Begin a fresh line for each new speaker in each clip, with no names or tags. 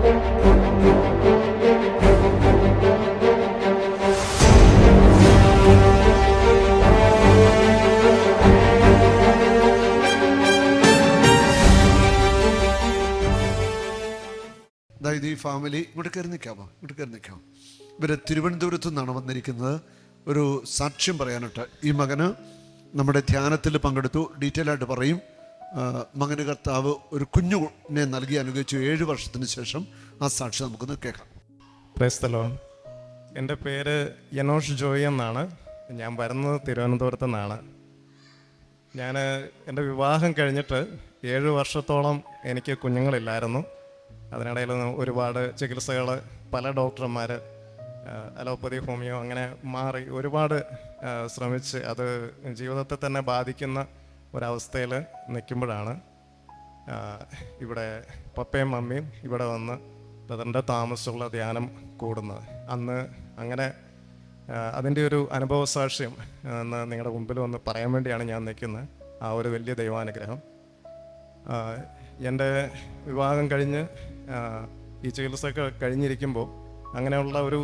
അതായത് ഈ ഫാമിലി ഇങ്ങോട്ട് കയറി നിൽക്കാമോ? ഇവര് തിരുവനന്തപുരത്തു നിന്നാണ് വന്നിരിക്കുന്നത് ഒരു സാക്ഷ്യം പറയാനായിട്ട്. ഈ മകന് നമ്മുടെ ധ്യാനത്തിൽ പങ്കെടുത്തു, ഡീറ്റെയിൽ ആയിട്ട് പറയും. മകന് കർത്താവ് ഒരു കുഞ്ഞുനെ നൽകി അനുഗ്രഹിച്ചു. 7 വർഷത്തിന് ശേഷം ആ സാക്ഷ്യം നമുക്കൊന്ന് കേൾക്കാം.
Praise the Lord. എൻ്റെ പേര് യനോഷ് ജോയി എന്നാണ്. ഞാൻ വരുന്നത് തിരുവനന്തപുരത്തു നിന്നാണ്. എൻ്റെ വിവാഹം കഴിഞ്ഞിട്ട് 7 വർഷത്തോളം എനിക്ക് കുഞ്ഞുങ്ങളില്ലായിരുന്നു. അതിനിടയിൽ ഒരുപാട് ചികിത്സകൾ, പല ഡോക്ടർമാർ, അലോപ്പതി, ഹോമിയോ അങ്ങനെ മാറി ഒരുപാട് ശ്രമിച്ച് അത് ജീവിതത്തെ തന്നെ ബാധിക്കുന്ന ഒരവസ്ഥയിൽ നിൽക്കുമ്പോഴാണ് ഇവിടെ പപ്പയും മമ്മിയും ഇവിടെ വന്ന് ബ്രദറിൻ്റെ താമസമുള്ള ധ്യാനം കൂടുന്നത്. അന്ന് അങ്ങനെ അതിൻ്റെ ഒരു അനുഭവ സാക്ഷ്യം എന്ന് നിങ്ങളുടെ മുമ്പിൽ വന്ന് പറയാൻ വേണ്ടിയാണ് ഞാൻ നിൽക്കുന്നത്. ആ ഒരു വലിയ ദൈവാനുഗ്രഹം. എൻ്റെ വിവാഹം കഴിഞ്ഞ് ഈ ചികിത്സയൊക്കെ കഴിഞ്ഞിരിക്കുമ്പോൾ അങ്ങനെയുള്ള ഒരു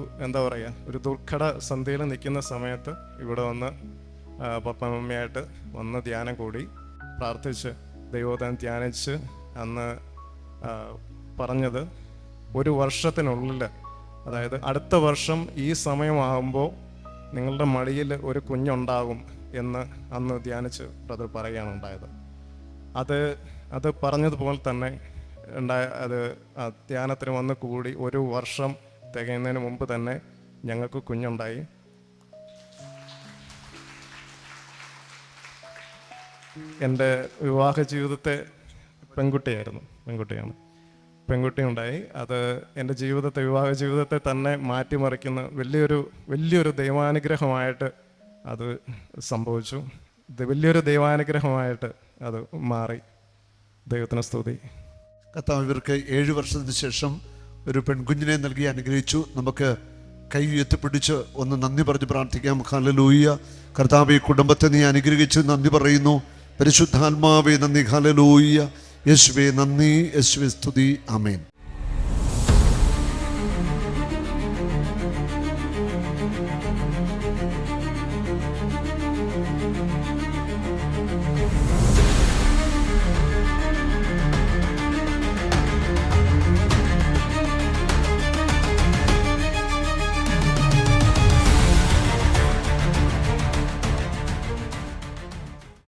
ഒരു ദുർഘട സന്ധിയിൽ നിൽക്കുന്ന സമയത്ത് ഇവിടെ വന്ന് പപ്പ മമ്മിയായിട്ട് വന്ന് ധ്യാനം കൂടി പ്രാർത്ഥിച്ച് ദൈവോധനം ധ്യാനിച്ച് അന്ന് പറഞ്ഞത് 1 വർഷത്തിനുള്ളിൽ, അതായത് അടുത്ത വർഷം ഈ സമയമാകുമ്പോൾ നിങ്ങളുടെ മടിയിൽ ഒരു കുഞ്ഞുണ്ടാകും എന്ന് അന്ന് ധ്യാനിച്ച് ബ്രദർ പറയുകയാണ് ഉണ്ടായത്. അത് പറഞ്ഞതുപോലെ തന്നെ അത് ധ്യാനത്തിന് വന്ന് കൂടി 1 വർഷം തികയുന്നതിന് മുമ്പ് തന്നെ ഞങ്ങൾക്ക് കുഞ്ഞുണ്ടായി. എൻ്റെ വിവാഹ ജീവിതത്തെ പെൺകുട്ടിയാണ്. പെൺകുട്ടിയുണ്ടായി. അത് എൻ്റെ വിവാഹ ജീവിതത്തെ തന്നെ മാറ്റിമറിക്കുന്ന വലിയൊരു ദൈവാനുഗ്രഹമായിട്ട് അത് സംഭവിച്ചു. വലിയൊരു ദൈവാനുഗ്രഹമായിട്ട് അത് മാറി. ദൈവത്തിന് സ്തുതി.
കർത്താവ് ഇവർക്ക് 7 വർഷത്തിന് ശേഷം ഒരു പെൺകുഞ്ഞിനെ നൽകി അനുഗ്രഹിച്ചു. നമുക്ക് കൈ ഉയർത്തിപ്പിടിച്ച് ഒന്ന് നന്ദി പറഞ്ഞ് പ്രാർത്ഥിക്കാം. ഹല്ലേലൂയ. കർത്താവേ, കുടുംബത്തെ നീ അനുഗ്രഹിച്ചു നന്ദി പറയുന്നു. പരിശുദ്ധാത്മാവേ നന്ദി. ഹല്ലേലൂയ. യേശുവേ നന്ദി. യേശുവേ സ്തുതി. ആമേൻ.